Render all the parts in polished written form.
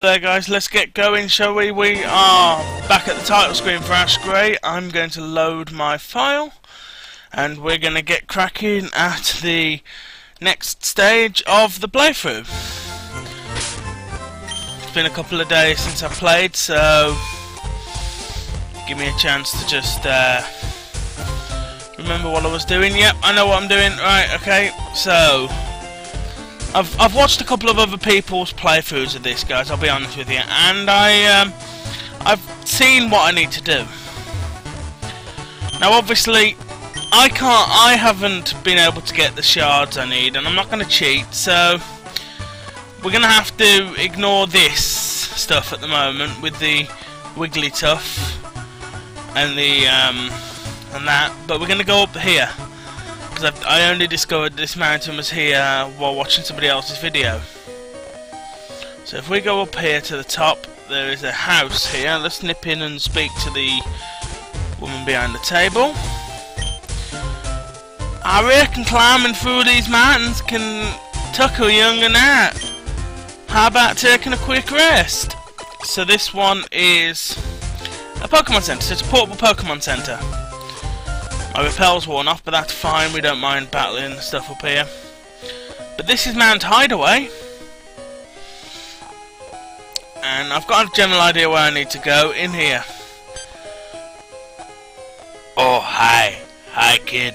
There guys, let's get going, shall we? We are back at the title screen for Ash Grey. I'm going to load my file and we're going to get cracking at the next stage of the playthrough. It's been a couple of days since I played, so give me a chance to just remember what I was doing. Yep, I know what I'm doing. Right, okay, so I've watched a couple of other people's playthroughs of this, guys, I'll be honest with you, and I've seen what I need to do. Now obviously I haven't been able to get the shards I need, and I'm not going to cheat, so we're going to have to ignore this stuff at the moment with the Wigglytuff and the and that, but we're going to go up here. Because I only discovered this mountain was here while watching somebody else's video. So if we go up here to the top, there is a house here. Let's nip in and speak to the woman behind the table. I reckon climbing through these mountains can tuck a young and out. How about taking a quick rest? So this one is a Pokemon Center. So it's a portable Pokemon Center. My repel's worn off, but that's fine, we don't mind battling the stuff up here. But this is Mount Hideaway. And I've got a general idea where I need to go, in here. Oh, hi. Hi, kid.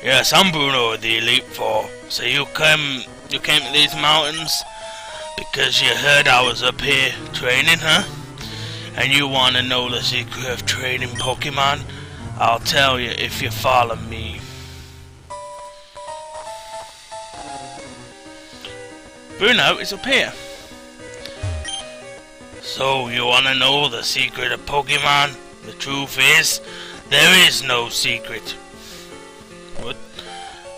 Yes, I'm Bruno, the Elite Four. So you came to these mountains because you heard I was up here training, huh? And you want to know the secret of training Pokemon? I'll tell you if you follow me. Bruno is up here. So you wanna know the secret of Pokemon? The truth is, there is no secret. But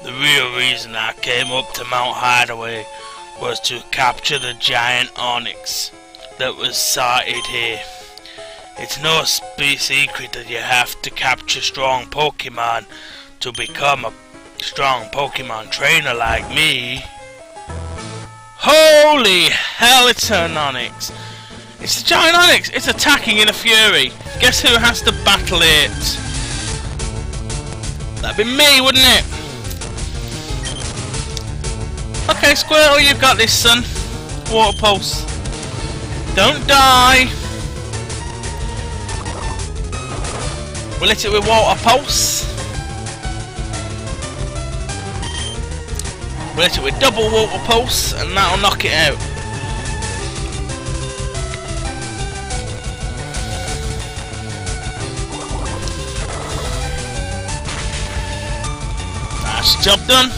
the real reason I came up to Mount Hideaway was to capture the giant Onix that was sighted here. It's no secret that you have to capture strong Pokemon to become a strong Pokemon trainer like me. Holy hell, it's an Onix! It's the giant Onix! It's attacking in a fury! Guess who has to battle it? That'd be me, wouldn't it? Okay, Squirtle, you've got this, son. Water Pulse. Don't die! We'll hit it with Water Pulse. We'll hit it with double Water Pulse, and that'll knock it out. That's the job done.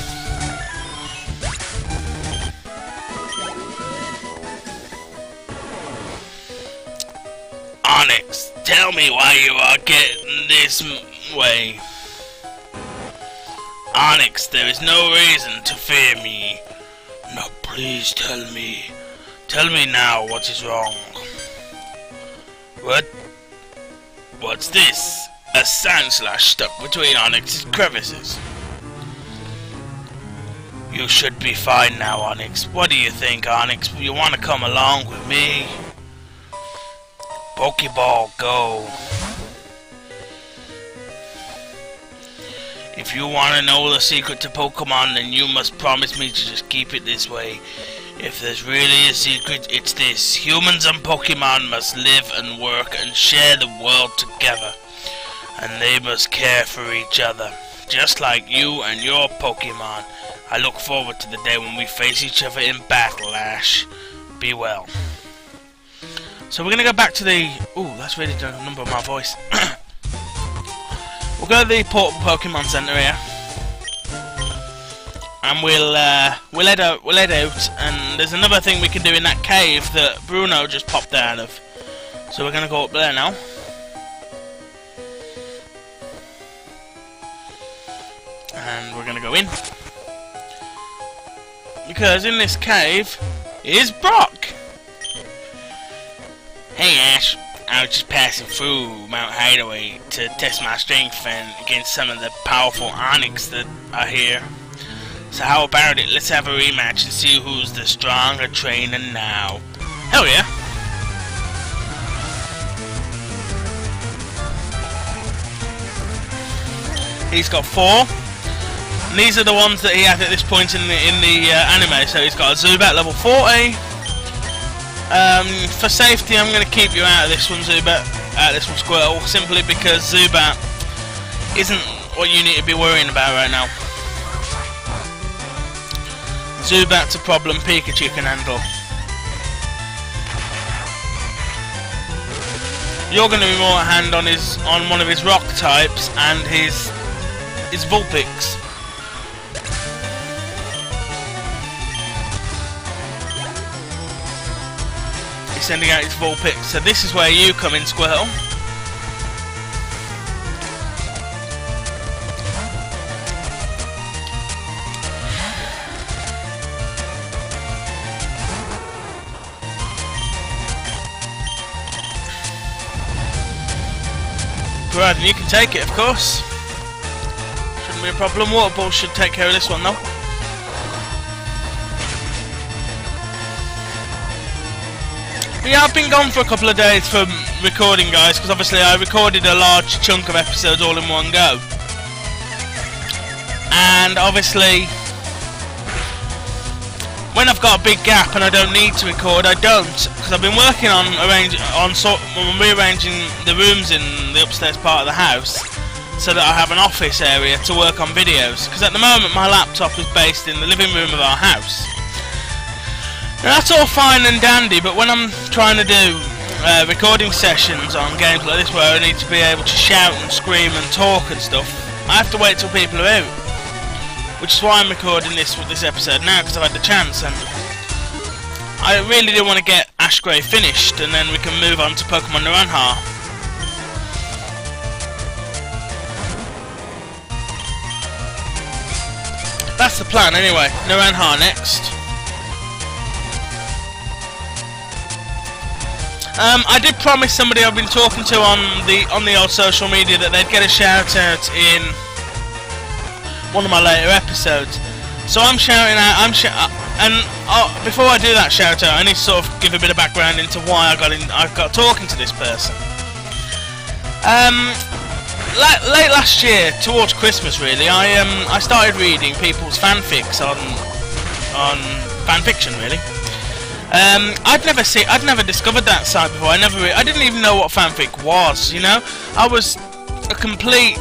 Onix, tell me why you are getting this way. Onix, there is no reason to fear me. No, please tell me. Tell me now what is wrong. What? What's this? A sand slash stuck between Onix's crevices. You should be fine now, Onix. What do you think, Onix? You want to come along with me? Pokeball, go. If you want to know the secret to Pokemon, then you must promise me to just keep it this way. If there's really a secret, it's this. Humans and Pokemon must live and work and share the world together. And they must care for each other. Just like you and your Pokemon. I look forward to the day when we face each other in battle, Ash. Be well. So we're going to go back to the... Ooh, that's really done a number of my voice. We'll go to the portable Pokemon Center here. And we'll head out, and there's another thing we can do in that cave that Bruno just popped out of. So we're going to go up there now. And we're going to go in. Because in this cave is Brock. Hey Ash, I was just passing through Mount Hideaway to test my strength and against some of the powerful Onix that are here. So how about it? Let's have a rematch and see who's the stronger trainer now. Hell yeah. He's got 4. And these are the ones that he had at this point in the anime. So he's got a Zubat level 40. For safety, I'm going to keep you out of this one, Zubat. Out of this one, Squirtle, simply because Zubat isn't what you need to be worrying about right now. Zubat's a problem Pikachu can handle. You're going to be more at hand on one of his rock types and his Vulpix. He's sending out his Vulpix, so this is where you come in, Squirtle. Right, and you can take it, of course. Shouldn't be a problem. Water Ball should take care of this one, though. But yeah, I've been gone for a couple of days from recording, guys, because obviously I recorded a large chunk of episodes all in one go. And obviously, when I've got a big gap and I don't need to record, I don't, because I've been working on rearranging the rooms in the upstairs part of the house so that I have an office area to work on videos. Because at the moment my laptop is based in the living room of our house. Now that's all fine and dandy, but when I'm trying to do recording sessions on games like this where I need to be able to shout and scream and talk and stuff, I have to wait till people are out. Which is why I'm recording this episode now, because I've had the chance, and I really do want to get Ash Grey finished, and then we can move on to Pokemon Naranha. That's the plan, anyway. Naranha next. I did promise somebody I've been talking to on the old social media that they'd get a shout out in one of my later episodes. So I'm shouting out, before I do that shout out, I need to sort of give a bit of background into why I got talking to this person. Late last year, towards Christmas really, I started reading people's fanfics on fanfiction really. I'd never discovered that site before. I didn't even know what fanfic was, you know. I was a complete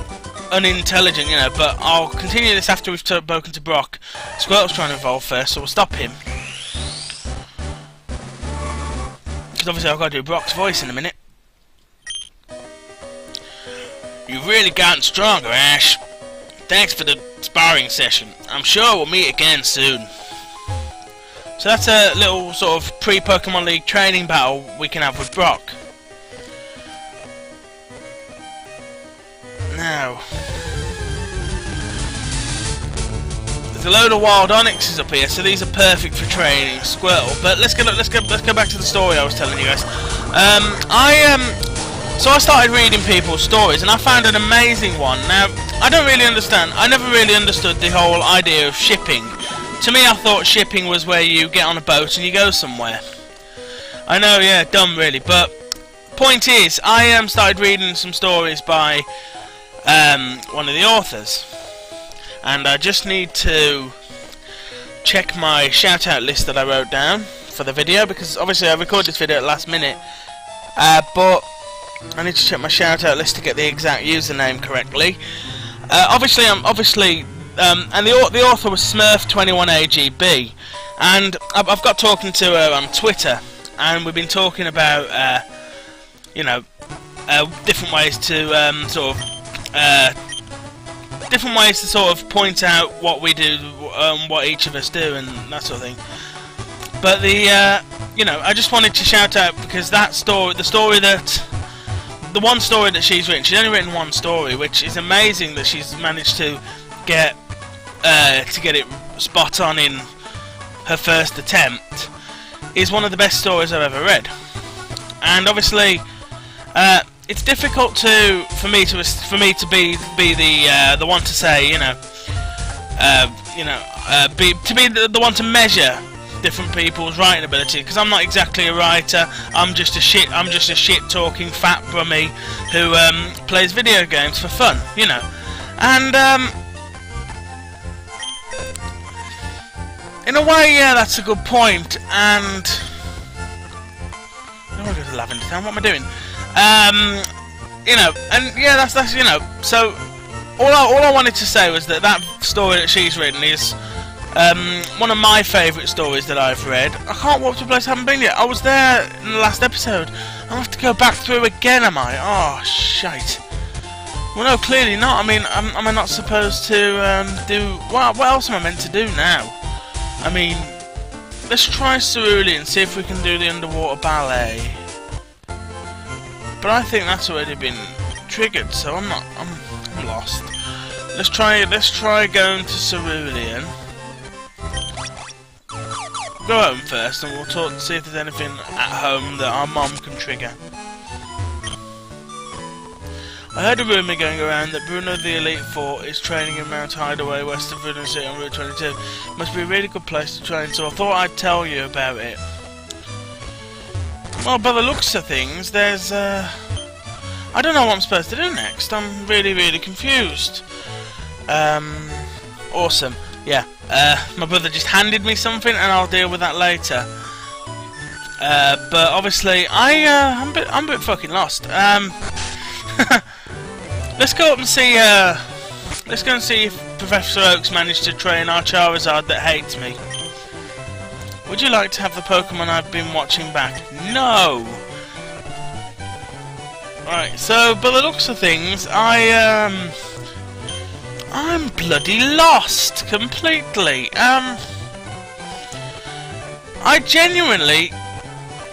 unintelligent, you know, but I'll continue this after we've spoken to Brock. Squirtle's trying to evolve first, so we'll stop him. Because obviously I've got to do Brock's voice in a minute. You've really gotten stronger, Ash. Thanks for the sparring session. I'm sure we'll meet again soon. So that's a little sort of pre-Pokemon League training battle we can have with Brock. Now, there's a load of wild onyxes up here, so these are perfect for training Squirtle. But let's go back to the story I was telling you guys. So I started reading people's stories, and I found an amazing one. Now, I never really understood the whole idea of shipping. To me, I thought shipping was where you get on a boat and you go somewhere. I know, yeah, dumb really, but point is, I started reading some stories by one of the authors, and I just need to check my shout out list that I wrote down for the video, because obviously I recorded this video at the last minute, but I need to check my shout out list to get the exact username correctly. And the author was Smurf21AGB, and I've got talking to her on Twitter, and we've been talking about you know, different ways to sort of point out what we do, what each of us do, and that sort of thing. But you know, I just wanted to shout out because that story, the one story that she's written, she's only written one story, which is amazing that she's managed to get it spot on in her first attempt, is one of the best stories I've ever read. And obviously, it's difficult for me to be the one to say, the one to measure different people's writing ability, because I'm not exactly a writer. I'm just a shit talking fat brummy who plays video games for fun, you know. And in a way, yeah, that's a good point. And I want to go to Lavender Town. What am I doing? You know, and yeah, that's you know. So all I wanted to say was that story that she's written is one of my favourite stories that I've read. I can't walk to a place I haven't been yet. I was there in the last episode. I'll have to go back through again, am I? Oh, shite. Well, no, clearly not. I mean, am I not supposed to do... What else am I meant to do now? I mean, let's try Cerulean and see if we can do the underwater ballet. But I think that's already been triggered, so I'm lost. Let's try going to Cerulean. Go home first, and we'll talk to see if there's anything at home that our mom can trigger. I heard a rumour going around that Bruno the Elite Four is training in Mount Hideaway, west of Bruno City on Route 22. Must be a really good place to train, so I thought I'd tell you about it. Well, by the looks of things, there's I don't know what I'm supposed to do next. I'm really confused. Awesome. Yeah. My brother just handed me something, and I'll deal with that later. But obviously, I'm a bit fucking lost. Let's go up and see. Let's go and see if Professor Oak's managed to train our Charizard that hates me. Would you like to have the Pokemon I've been watching back? No. Right. So, by the looks of things, I'm bloody lost completely. I genuinely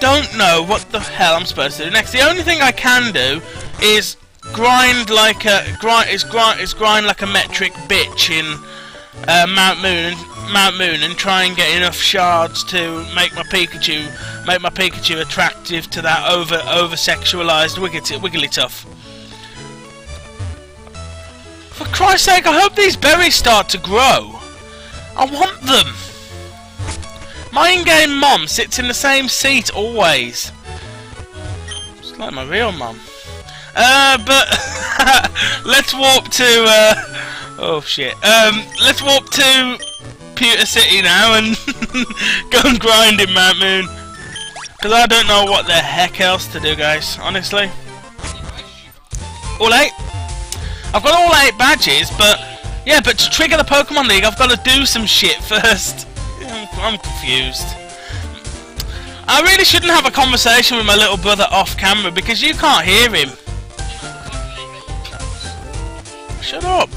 don't know what the hell I'm supposed to do next. The only thing I can do is grind like a metric bitch in Mount Moon and try and get enough shards to make my Pikachu attractive to that over sexualized Wigglytuff. For Christ's sake, I hope these berries start to grow. I want them. My in-game mom sits in the same seat always. It's like my real mom. But let's warp to oh shit. Let's warp to Pewter City now and go and grind in Mount Moon. Because I don't know what the heck else to do, guys, honestly. All 8? I've got all 8 badges, but yeah, but to trigger the Pokemon League, I've got to do some shit first. I'm confused. I really shouldn't have a conversation with my little brother off camera because you can't hear him. Shut up.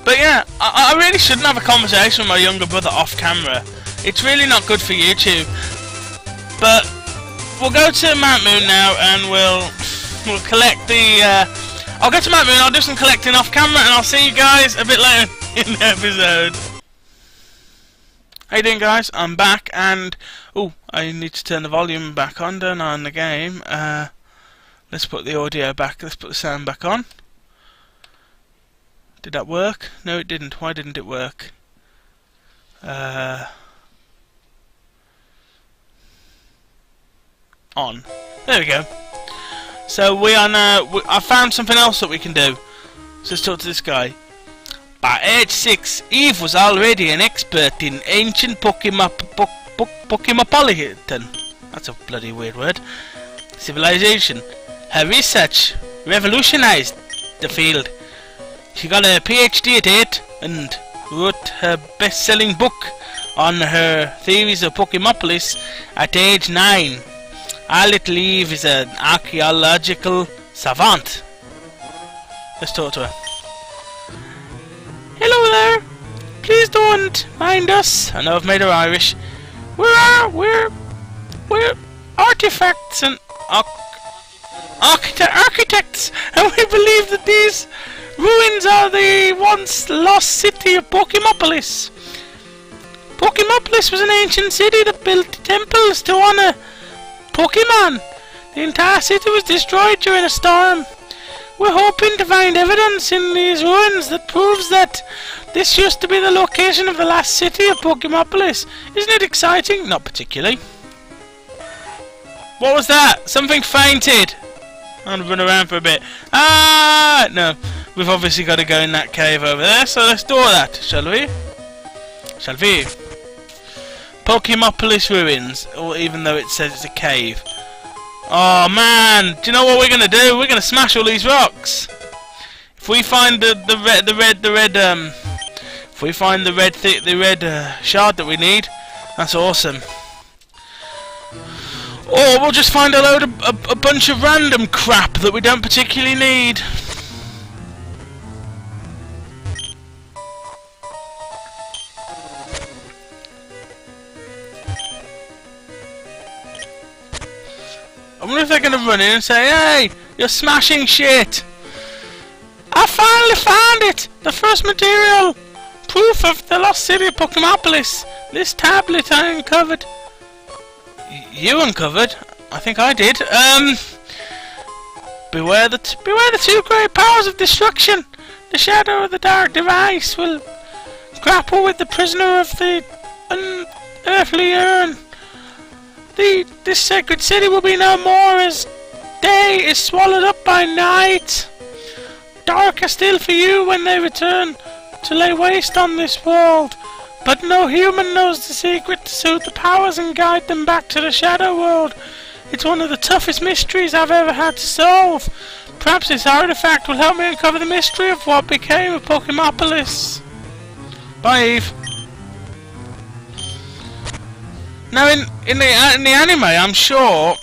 But yeah, I really shouldn't have a conversation with my younger brother off camera. It's really not good for YouTube. But we'll go to Mount Moon now and we'll collect the... I'll go to Mount Moon, I'll do some collecting off camera, and I'll see you guys a bit later in the episode. How you doing, guys? I'm back, and... oh, I need to turn the volume back on, don't I, in the game. Let's put the audio back, let's put the sound back on. Did that work? No, it didn't. Why didn't it work? On. There we go. So we are now... I found something else that we can do. So let's talk to this guy. By age 6, Eve was already an expert in ancient Pokemopolis. That's a bloody weird word. Civilization. Her research revolutionized the field. She got a PhD at 8 and wrote her best-selling book on her theories of Pokemopolis at age 9. Our little Eve is an archaeological savant. Let's talk to her. Hello there. Please don't mind us. I know I've made her Irish. We're artifacts and architects, and we believe that these ruins are the once lost city of Pokemopolis. Pokemopolis was an ancient city that built temples to honor Pokemon. The entire city was destroyed during a storm. We're hoping to find evidence in these ruins that proves that This used to be the location of the last city of Pokemopolis. Isn't it exciting? Not particularly. What was that? Something fainted. I'm gonna run around for a bit. Ah, no. We've obviously got to go in that cave over there, so let's do that, shall we? Shall we? Pokemopolis ruins, or even though it says it's a cave. Oh man, do you know what we're gonna do? We're gonna smash all these rocks. If we find the red shard that we need, that's awesome. Or we'll just find a bunch of random crap that we don't particularly need. I wonder if they're going to run in and say, "Hey, you're smashing shit! I finally found it! The first material! Proof of the lost city of Pokemopolis! This tablet I uncovered." You uncovered? I think I did. Beware the two great powers of destruction! The shadow of the dark device will grapple with the prisoner of the unearthly urn. This sacred city will be no more as day is swallowed up by night. Darker still for you when they return to lay waste on this world. But no human knows the secret to suit the powers and guide them back to the shadow world. It's one of the toughest mysteries I've ever had to solve. Perhaps this artifact will help me uncover the mystery of what became of Pokemopolis. Bye, Eve. Now, in the anime, I'm sure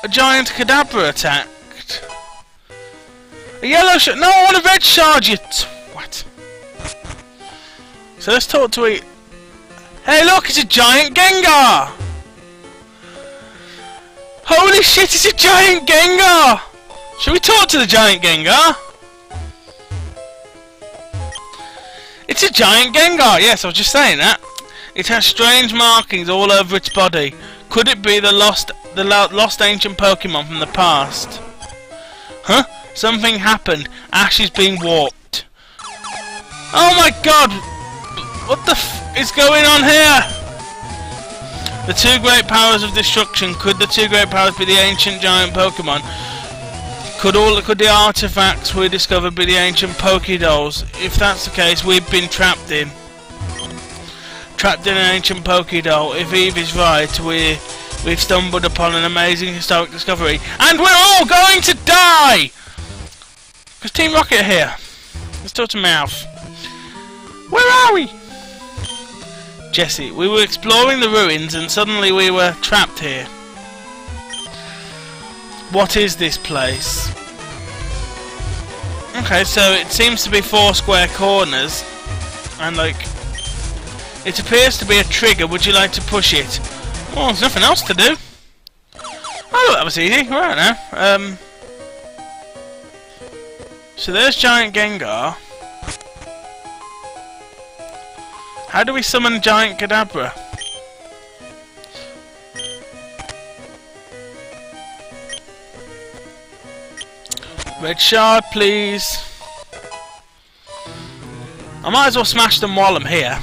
a giant Kadabra attacked. A yellow shard. No, I want a red shard. You what? So let's talk to it. Hey, look! It's a giant Gengar. Holy shit! It's a giant Gengar. Shall we talk to the giant Gengar? It's a giant Gengar. Yes, I was just saying that. It has strange markings all over its body. Could it be the lost ancient Pokemon from the past? Huh? Something happened. Ash is being warped. Oh my god! What the f is going on here? The two great powers of destruction. Could the two great powers be the ancient giant Pokemon? Could the artifacts we discovered be the ancient Pokédolls? If that's the case, we've been trapped in an ancient Pokédoll. If Eve is right, we've stumbled upon an amazing historic discovery, and we're all going to die. Because Team Rocket are here. Let's talk to Mouth. Where are we? Jesse, we were exploring the ruins and suddenly we were trapped here. What is this place? Okay, so it seems to be 4 square corners, and like, it appears to be a trigger. Would you like to push it? Well, there's nothing else to do. Oh, that was easy. Right now. So there's giant Gengar. How do we summon giant Kadabra? Red shard, please. I might as well smash them while I'm here.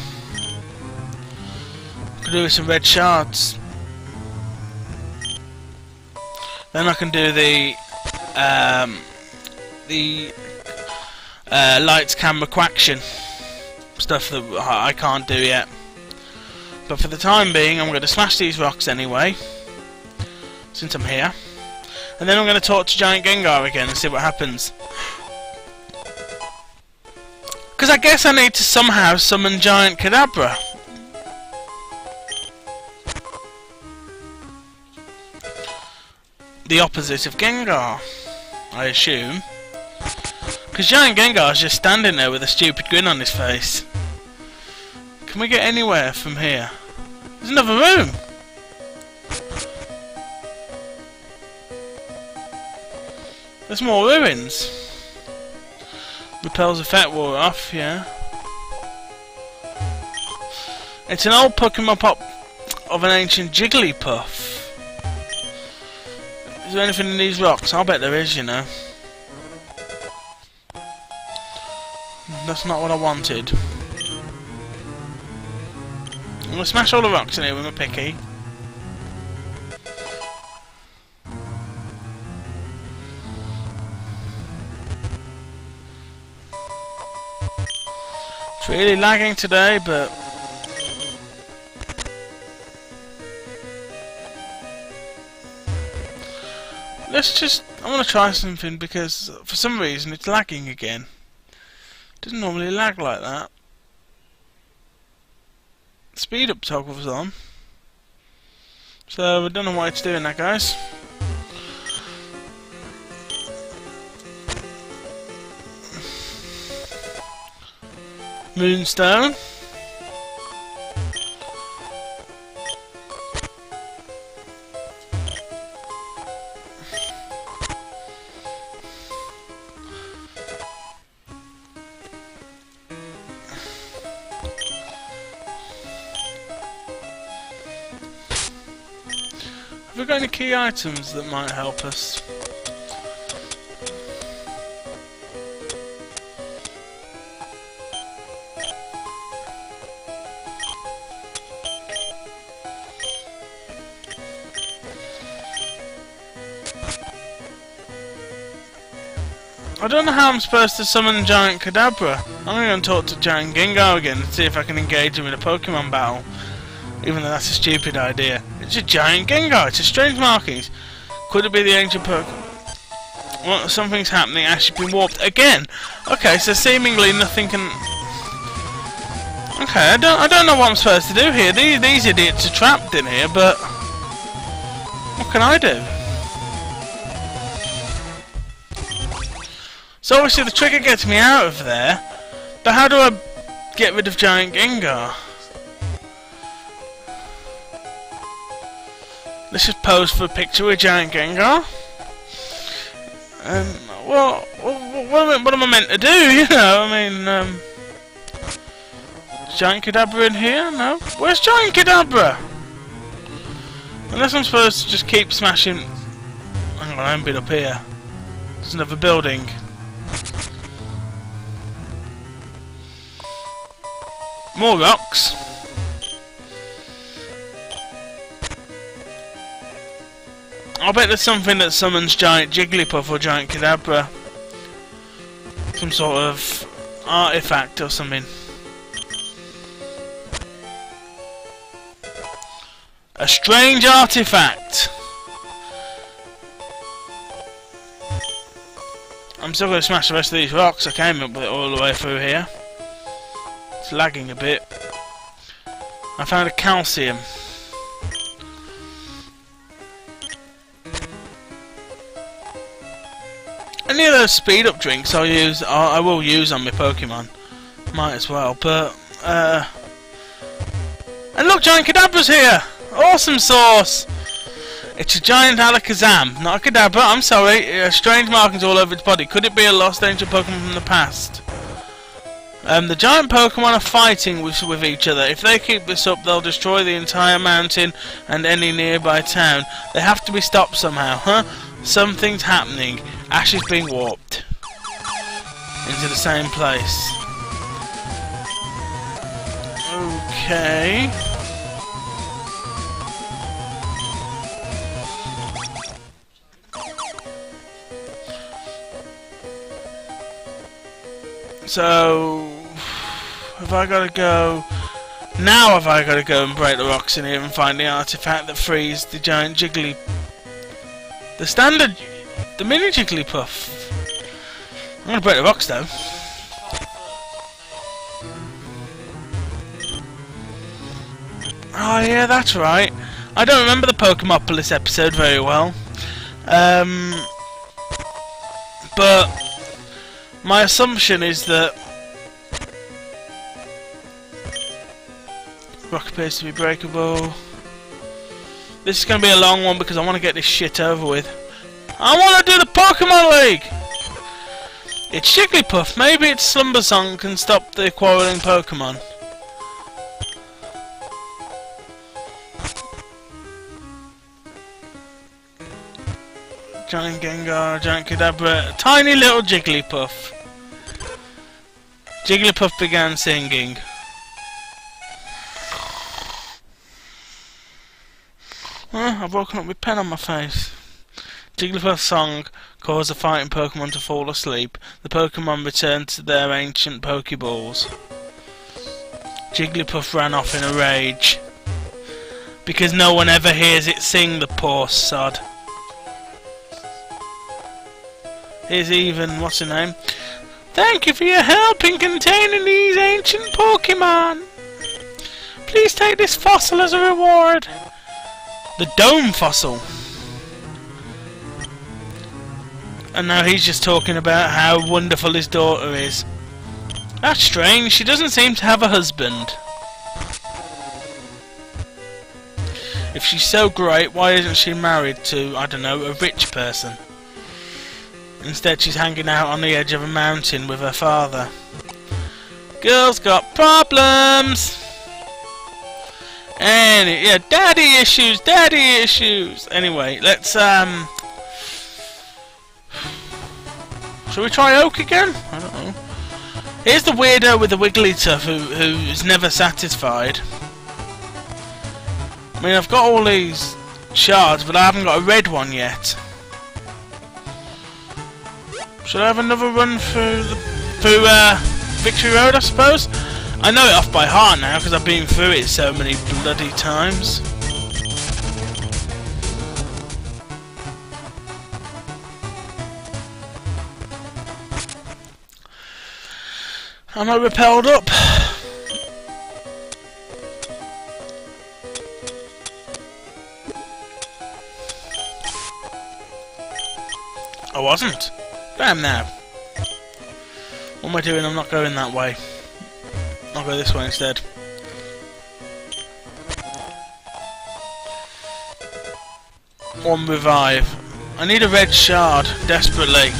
Could do with some red shards. Then I can do the lights, camera, quaction stuff that I can't do yet. But for the time being, I'm going to smash these rocks anyway, since I'm here. And then I'm going to talk to Giant Gengar again and see what happens. Because I guess I need to somehow summon Giant Kadabra. The opposite of Gengar, I assume. Because Giant Gengar is just standing there with a stupid grin on his face. Can we get anywhere from here? There's another room! There's more ruins. Repels effect wore off, yeah. It's an old Pokemon of an ancient Jigglypuff. Is there anything in these rocks? I'll bet there is, you know. That's not what I wanted. I'm gonna smash all the rocks in here with my picky. It's really lagging today, but I want to try something because for some reason it's lagging again. It doesn't normally lag like that. Speed up toggle was on. So I don't know why it's doing that, guys. Moonstone. Have we got any key items that might help us? I don't know how I'm supposed to summon Giant Kadabra. I'm going to talk to Giant Gengar again and see if I can engage him in a Pokemon battle. Even though that's a stupid idea. It's a Giant Gengar, it's a strange markings. Could it be the ancient Pokemon? Well, something's happening, actually been warped again! Okay, so seemingly nothing can... Okay, I don't know what I'm supposed to do here. These idiots are trapped in here, but... What can I do? So obviously the trigger gets me out of there, but how do I get rid of Giant Gengar? Let's just pose for a picture with Giant Gengar. Well, what am I meant to do, you know? I mean, is Giant Kadabra in here? No? Where's Giant Kadabra? Unless I'm supposed to just keep smashing... Hang on, I haven't been up here. There's another building. More rocks. I bet there's something that summons Giant Jigglypuff or Giant Kadabra. Some sort of artifact or something. A strange artifact. I'm still going to smash the rest of these rocks. I came up with it all the way through here. It's lagging a bit. I found a calcium. Any of those speed up drinks I will use on my Pokemon. Might as well, but and look, Giant Kadabra's here! Awesome sauce! It's a giant Alakazam, not a Kadabra, I'm sorry. Strange markings all over its body. Could it be a lost ancient Pokemon from the past? The giant Pokemon are fighting with each other. If they keep this up, they'll destroy the entire mountain and any nearby town. They have to be stopped somehow, huh? Something's happening. Ash is being warped into the same place. Okay. So, have I got to go... Now have I got to go and break the rocks in here and find the artifact that frees the giant Jiggly... The standard... The mini Jigglypuff. I'm going to break the rocks though. Oh yeah, that's right. I don't remember the Pokemopolis episode very well. But... My assumption is that rock appears to be breakable. This is going to be a long one because I want to get this shit over with. I want to do the Pokemon League! It's Jigglypuff. Maybe its Slumber Song can stop the quarrelling Pokemon. Giant Gengar, Giant Kadabra, tiny little Jigglypuff. Jigglypuff began singing. I've woken up with pen on my face. Jigglypuff's song caused the fighting Pokemon to fall asleep. The Pokemon returned to their ancient Pokeballs. Jigglypuff ran off in a rage. Because no one ever hears it sing, the poor sod. Here's even, what's her name? Thank you for your help in containing these ancient Pokemon. Please take this fossil as a reward. The dome fossil. And now he's just talking about how wonderful his daughter is. That's strange, she doesn't seem to have a husband. If she's so great, why isn't she married to, I don't know, a rich person? Instead she's hanging out on the edge of a mountain with her father. Girl's got problems! And yeah, daddy issues, daddy issues! Anyway, let's shall we try Oak again? I don't know. Here's the weirdo with the Wigglytuff who's never satisfied. I mean, I've got all these shards, but I haven't got a red one yet. Should I have another run through Victory Road, I suppose? I know it off by heart now because I've been through it so many bloody times. Am I repelled up? I wasn't. Damn now. What am I doing? I'm not going that way. I'll go this way instead. One revive. I need a red shard, desperately.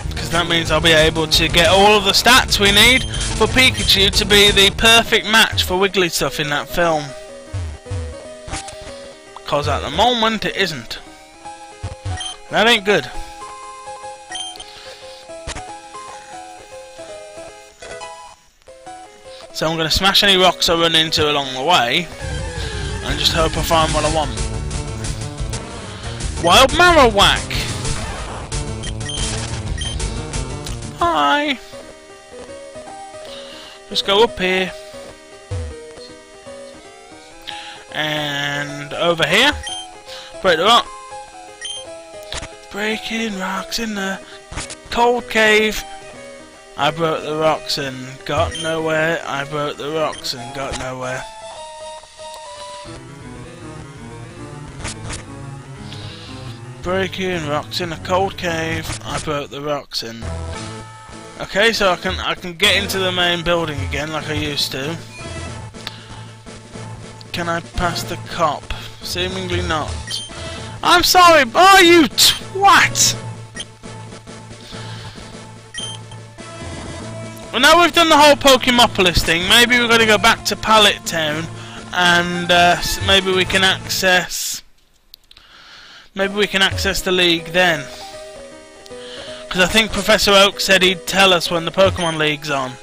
Because that means I'll be able to get all of the stats we need for Pikachu to be the perfect match for Wigglytuff in that film. Because at the moment it isn't. That ain't good. So I'm going to smash any rocks I run into along the way and just hope I find what I want. Wild Marowak! Hi! Just go up here. And over here. Break the rock. Breaking rocks in the cold cave. I broke the rocks and got nowhere. I broke the rocks and got nowhere. Breaking rocks in a cold cave. I broke the rocks and... Okay, so I can get into the main building again like I used to. Can I pass the cop? Seemingly not. I'm sorry, oh you twat! Well, now we've done the whole Pokemopolis thing, maybe we're going to go back to Pallet Town and maybe we can access the league then. Because I think Professor Oak said he'd tell us when the Pokemon League's on.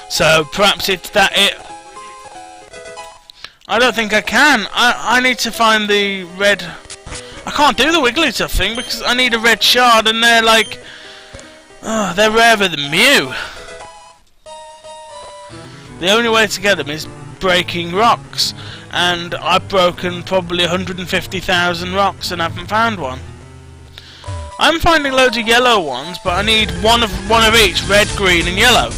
So perhaps it's that it. I don't think I can. I need to find the red. I can't do the Wigglytuff thing because I need a red shard and they're like, oh, they're rarer than Mew. The only way to get them is breaking rocks, and I've broken probably 150,000 rocks and haven't found one. I'm finding loads of yellow ones, but I need one of each, red, green and yellow.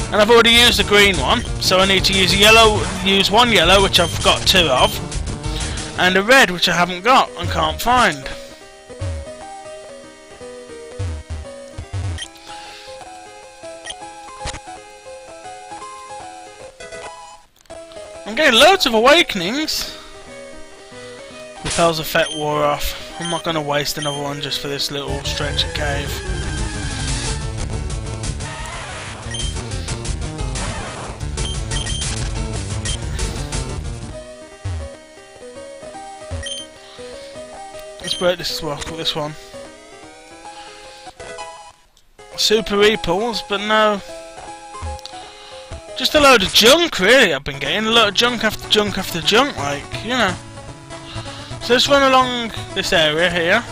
And I've already used the green one, so I need to use one yellow, which I've got two of, and a red, which I haven't got and can't find. I'm getting loads of awakenings. Repel's effect wore off. I'm not going to waste another one just for this little stretch of cave. Let's break this as well. Got this one. super repulse, but no. Just a load of junk, really. I've been getting a lot of junk after junk after junk, like, you know. So let's run along this area here.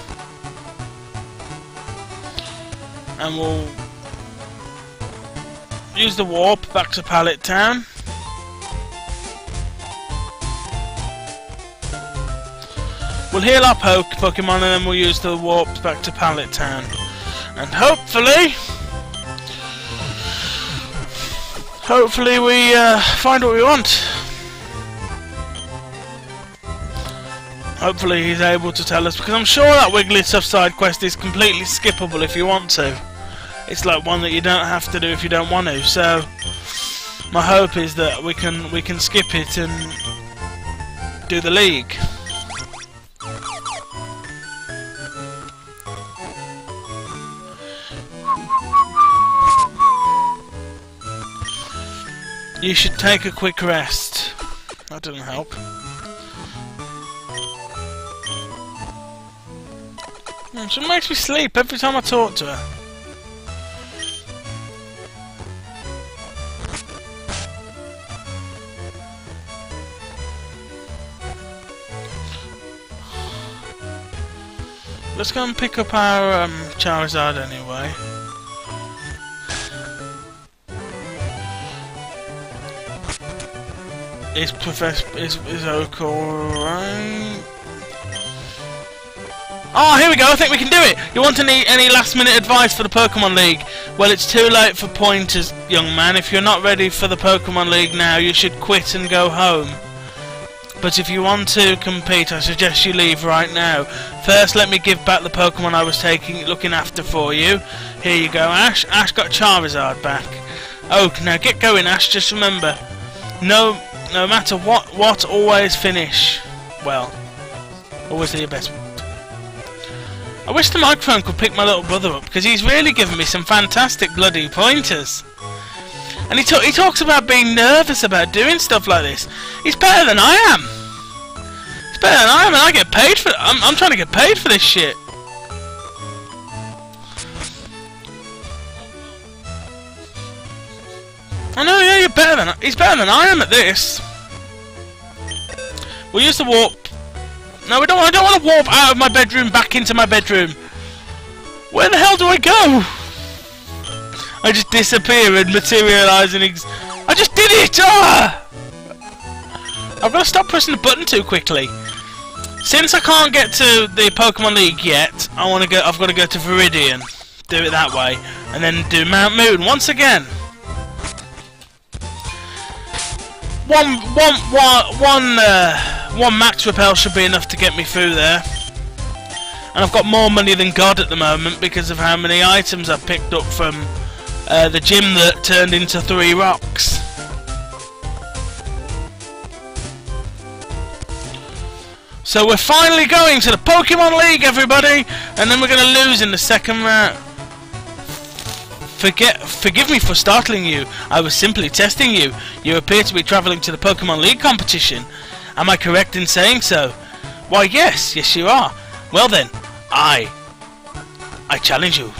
And we'll use the warp back to Pallet Town. We'll heal our Pokemon and then we'll use the warp back to Pallet Town. And hopefully we find what we want. Hopefully he's able to tell us, because I'm sure that Wigglytuff side quest is completely skippable if you want to. It's like one that you don't have to do if you don't want to. So my hope is that we can skip it and do the league. You should take a quick rest. That doesn't help. She makes me sleep every time I talk to her. Let's go and pick up our Charizard anyway. Is Oak alright? Oh, here we go, I think we can do it! You want any last minute advice for the Pokemon League? Well, it's too late for pointers, young man. If you're not ready for the Pokemon League now, you should quit and go home. But if you want to compete, I suggest you leave right now. First, let me give back the Pokemon I was looking after for you. Here you go, Ash. Ash got Charizard back. Oak, now get going, Ash. Just remember, no matter what, always finish well. Always do your best. I wish the microphone could pick my little brother up, because he's really given me some fantastic bloody pointers. And he talks about being nervous about doing stuff like this. He's better than I am. He's better than I am, and I get paid for it. I'm trying to get paid for this shit. I know, yeah, he's better than I am at this. We'll use the warp. No, I don't want to warp out of my bedroom back into my bedroom. Where the hell do I go? I just disappear and materialise and I just did it! Ah! I've got to stop pressing the button too quickly. Since I can't get to the Pokemon League yet, I've got to go to Viridian. Do it that way, and then do Mount Moon once again. One max repel should be enough to get me through there. And I've got more money than God at the moment because of how many items I've picked up from the gym that turned into 3 rocks. So we're finally going to the Pokemon League, everybody! And then we're going to lose in the second round. Forgive me for startling you. I was simply testing you. You appear to be travelling to the Pokemon League competition. Am I correct in saying so? Why, yes you are. Well then, I challenge you.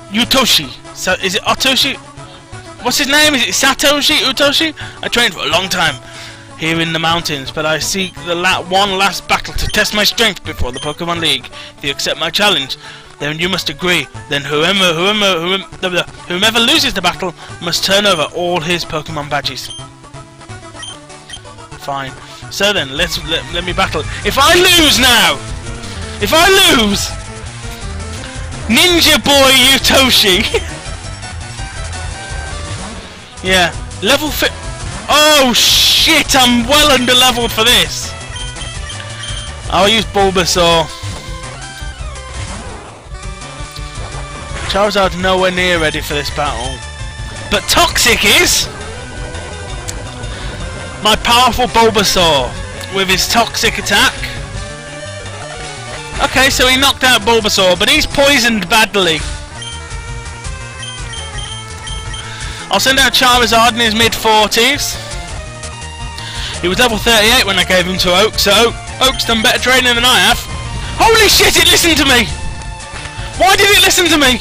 Utoshi. So, is it Otoshi? What's his name? Is it Satoshi Utoshi? I trained for a long time here in the mountains, but I seek the one last battle to test my strength before the Pokemon League. If you accept my challenge, then you must agree. Then whomever loses the battle must turn over all his Pokemon badges. Fine. So then, let me battle. If I lose now, Ninja Boy Utoshi. Yeah, level fit. Oh shit! I'm well under leveled for this. I'll use Bulbasaur. Charizard's nowhere near ready for this battle. But Toxic is! My powerful Bulbasaur with his Toxic attack. Okay, so he knocked out Bulbasaur, but he's poisoned badly. I'll send out Charizard in his mid-40s. He was level 38 when I gave him to Oak, so Oak's done better training than I have. Holy shit, it listened to me! Why did it listen to me?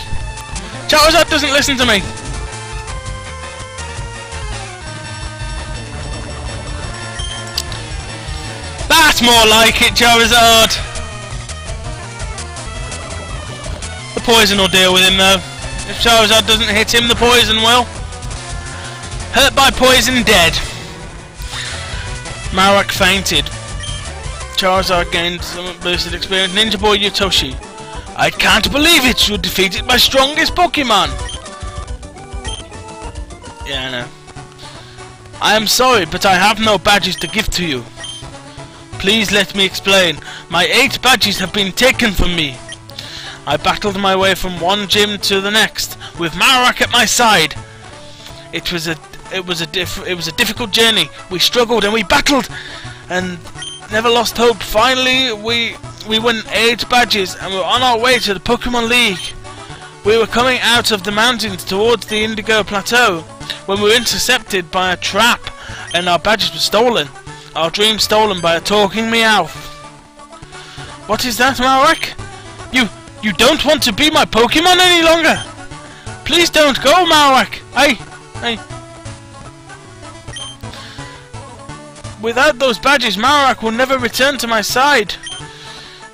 Charizard doesn't listen to me. That's more like it, Charizard. The poison will deal with him though. If Charizard doesn't hit him, the poison will. Hurt by poison, dead. Marowak fainted. Charizard gained some boosted experience. Ninja Boy Yutoshi. I can't believe it! You defeated my strongest Pokemon! Yeah, I know. I am sorry, but I have no badges to give to you. Please let me explain. My 8 badges have been taken from me. I battled my way from one gym to the next, with Marowak at my side. It was a difficult journey. We struggled and we battled, and never lost hope. Finally, we won 8 badges, and we're on our way to the Pokemon League. We were coming out of the mountains towards the Indigo Plateau when we were intercepted by a trap, and our badges were stolen. Our dreams stolen by a talking Meowth. What is that, Marowak? You don't want to be my Pokemon any longer? Please don't go, Marowak! Hey! Without those badges, Marowak will never return to my side.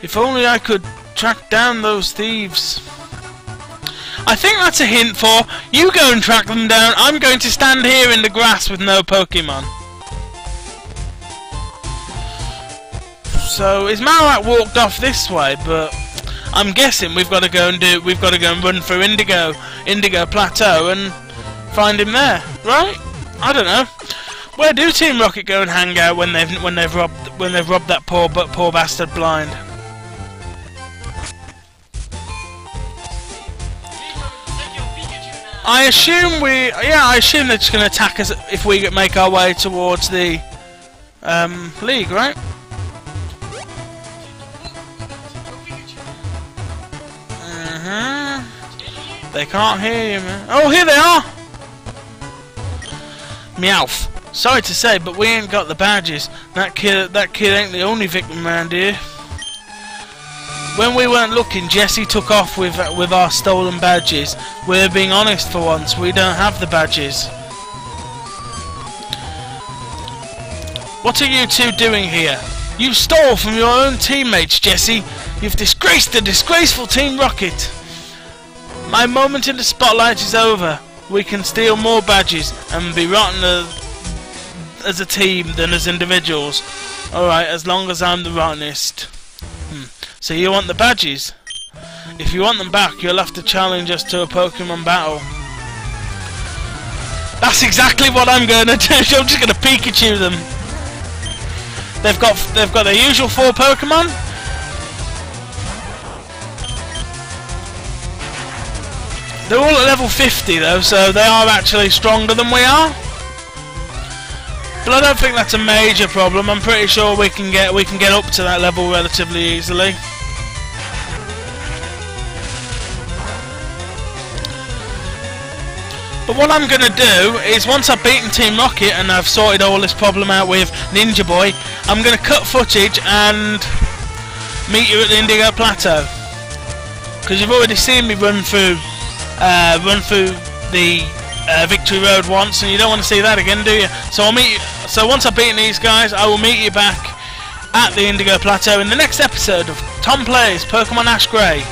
If only I could track down those thieves. I think that's a hint for you go and track them down. I'm going to stand here in the grass with no Pokemon. So is Marowak walked off this way, but I'm guessing we've got to go and run through Indigo Plateau and find him there, right? I don't know. Where do Team Rocket go and hang out when they've robbed that poor bastard blind? I assume they're just going to attack us if we make our way towards the league, right? They can't hear you, man. Oh, here they are! Meowth. Sorry to say, but we ain't got the badges. That kid ain't the only victim around here. When we weren't looking, Jesse took off with our stolen badges. We're being honest for once. We don't have the badges. What are you two doing here? You stole from your own teammates, Jesse. You've disgraced the disgraceful Team Rocket. My moment in the spotlight is over. We can steal more badges and be rotten as a team than as individuals. Alright, as long as I'm the rottenest. So you want the badges? If you want them back, you'll have to challenge us to a Pokemon battle. That's exactly what I'm going to do. I'm just going to Pikachu them. They've got their usual 4 Pokemon. They're all at level 50 though, so they are actually stronger than we are. But I don't think that's a major problem. I'm pretty sure we can get up to that level relatively easily. But what I'm going to do is, once I've beaten Team Rocket and I've sorted all this problem out with Ninja Boy, I'm going to cut footage and meet you at the Indigo Plateau. Because you've already seen me run through the Victory Road once, and you don't want to see that again, do you? So I'll meet you. So once I've beaten these guys, I will meet you back at the Indigo Plateau in the next episode of Tom Plays Pokemon Ash Grey.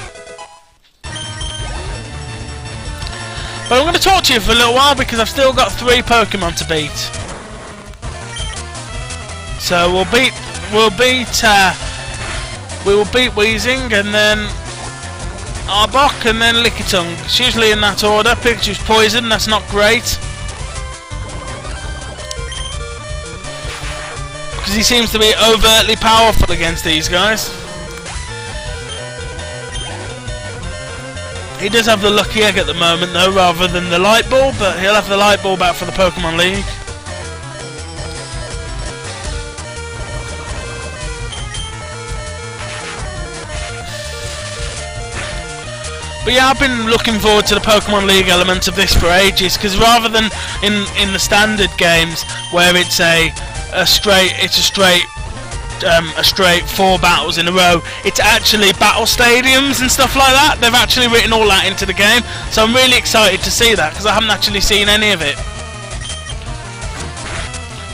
But I'm going to talk to you for a little while because I've still got 3 Pokemon to beat. So we will beat Weezing, and then Arbok, and then Lickitung. It's usually in that order. Pikachu's poison, that's not great. Because he seems to be overtly powerful against these guys. He does have the lucky egg at the moment though, rather than the light ball, but he'll have the light ball back for the Pokemon League. But yeah, I've been looking forward to the Pokemon League element of this for ages, because rather than in the standard games where it's a straight a straight 4 battles in a row. It's actually battle stadiums and stuff like that. They've actually written all that into the game, so I'm really excited to see that because I haven't actually seen any of it.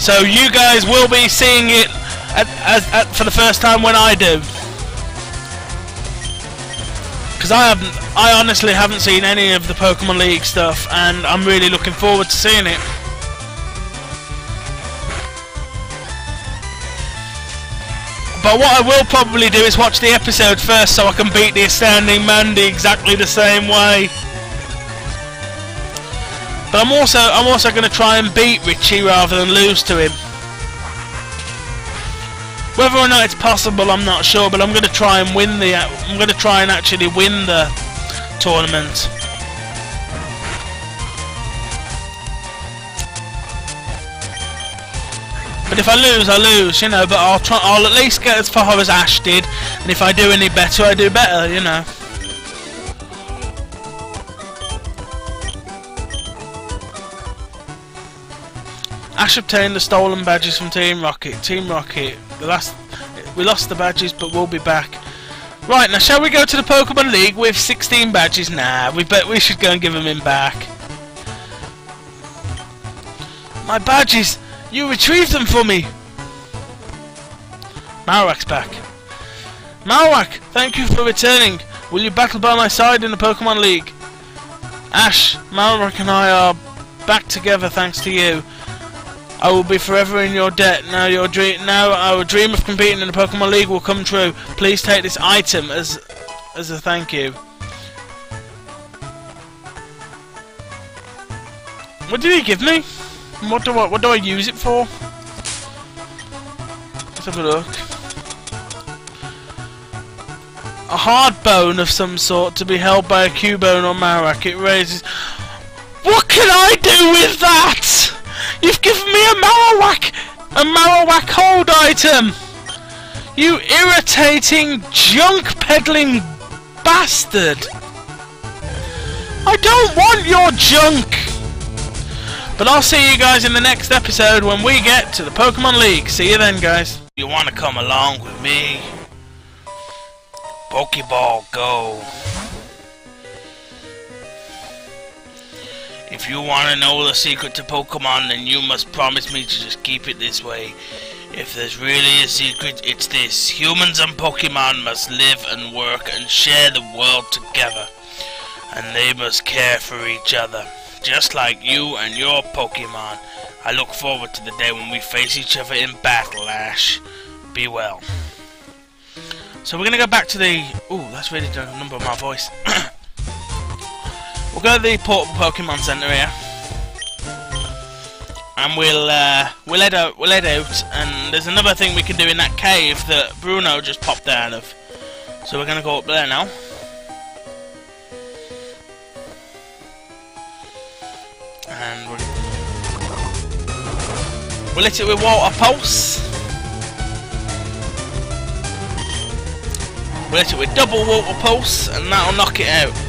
So you guys will be seeing it for the first time when I do, because I honestly haven't seen any of the Pokemon League stuff, and I'm really looking forward to seeing it. But what I will probably do is watch the episode first so I can beat the Astounding Mandy exactly the same way. But I'm also going to try and beat Richie rather than lose to him. Whether or not it's possible, I'm not sure, but I'm going to try and win the. I'm going to try and actually win the tournament. But if I lose, I lose, you know. But I'll at least get as far as Ash did, and if I do any better, I do better, you know. Ash obtained the stolen badges from Team Rocket. Team Rocket, we lost the badges, but we'll be back. Right, now shall we go to the Pokemon League with 16 badges? Nah, we should go and give them back. My badges! You retrieved them for me! Marowak's back. Marowak, thank you for returning. Will you battle by my side in the Pokemon League? Ash, Marowak and I are back together thanks to you. I will be forever in your debt. Now our dream of competing in the Pokemon League will come true. Please take this item as a thank you. What did he give me? What do I use it for? Let's have a look. A hard bone of some sort to be held by a Cubone or Marowak. It raises. What can I do with that? You've given me a Marowak hold item! You irritating junk peddling bastard! I don't want your junk! But I'll see you guys in the next episode when we get to the Pokemon League. See you then, guys. You want to come along with me? Pokeball, go! If you want to know the secret to Pokemon, then you must promise me to just keep it this way. If there's really a secret, it's this. Humans and Pokemon must live and work and share the world together. And they must care for each other. Just like you and your Pokemon. I look forward to the day when we face each other in battle, Ash. Be well. So we're going to go back to the... Ooh, that's really done a number on my voice. We'll go to the portable Pokemon Center here, and we'll head out. And there's another thing we can do in that cave that Bruno just popped out of. So we're gonna go up there now. And we'll hit it with Water Pulse. We'll hit it with double Water Pulse, and that'll knock it out.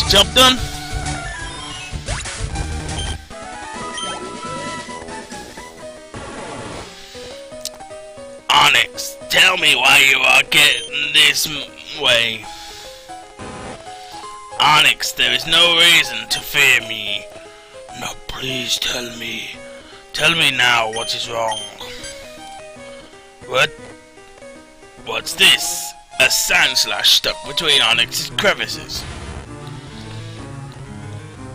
Job done. Onyx, tell me why you are getting this way. Onyx, there is no reason to fear me. No, please tell me. Tell me now what is wrong. What's this? A sand slash stuck between Onyx's crevices.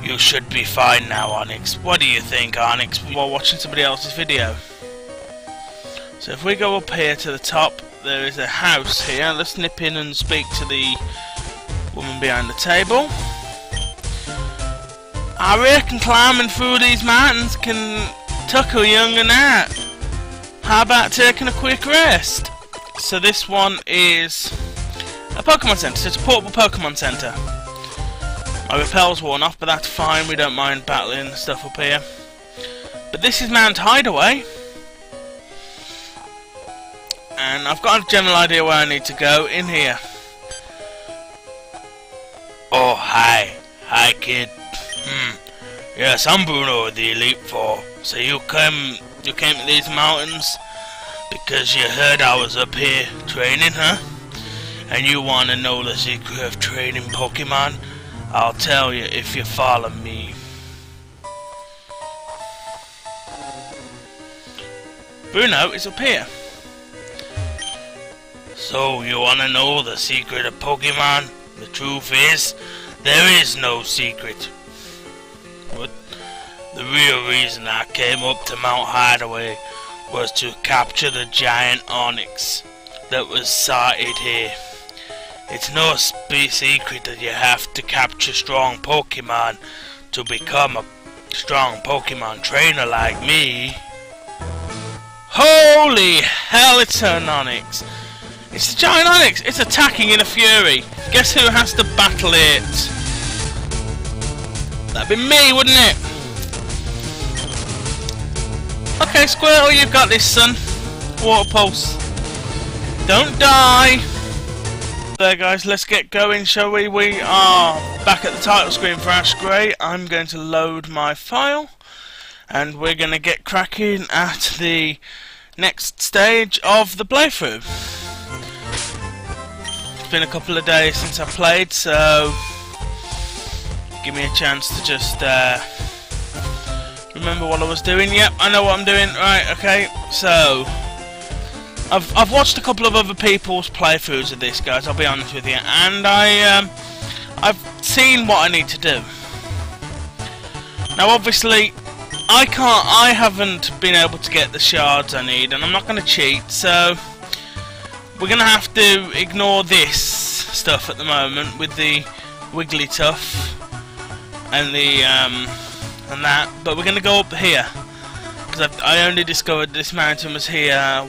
You should be fine now, Onyx. What do you think, Onyx? While watching somebody else's video. So if we go up here to the top, there is a house here. Let's nip in and speak to the woman behind the table. I reckon climbing through these mountains can tuck a young and out. How about taking a quick rest? So this one is a Pokemon Center. So it's a portable Pokemon Center. My repel's worn off, but that's fine. We don't mind battling stuff up here. But this is Mount Hideaway. And I've got a general idea where I need to go. In here. Oh, hi. Hi, kid. Yes, I'm Bruno, the Elite Four. So you came to these mountains because you heard I was up here training, huh? And you want to know the secret of training Pokemon? I'll tell you if you follow me. Bruno is up here. So you want to know the secret of Pokemon? The truth is, there is no secret. But the real reason I came up to Mount Hideaway was to capture the giant Onyx that was sighted here. It's no secret that you have to capture strong Pokemon to become a strong Pokemon trainer like me. Holy hell, it's an Onyx! It's the giant Onyx! It's attacking in a fury! Guess who has to battle it? That'd be me, wouldn't it? Okay, Squirtle, you've got this, son. Water pulse. Don't die! There, guys, let's get going, shall we? We are back at the title screen for Ash Grey. I'm going to load my file, and we're going to get cracking at the next stage of the playthrough. It's been a couple of days since I played, so give me a chance to just remember what I was doing. Yep, I know what I'm doing. Right, okay, so I've watched a couple of other people's playthroughs of this, guys, I'll be honest with you, and I've seen what I need to do. Now obviously I haven't been able to get the shards I need, and I'm not going to cheat, so we're going to have to ignore this stuff at the moment with the Wigglytuff and the and that, but we're going to go up here because I only discovered this mountain was here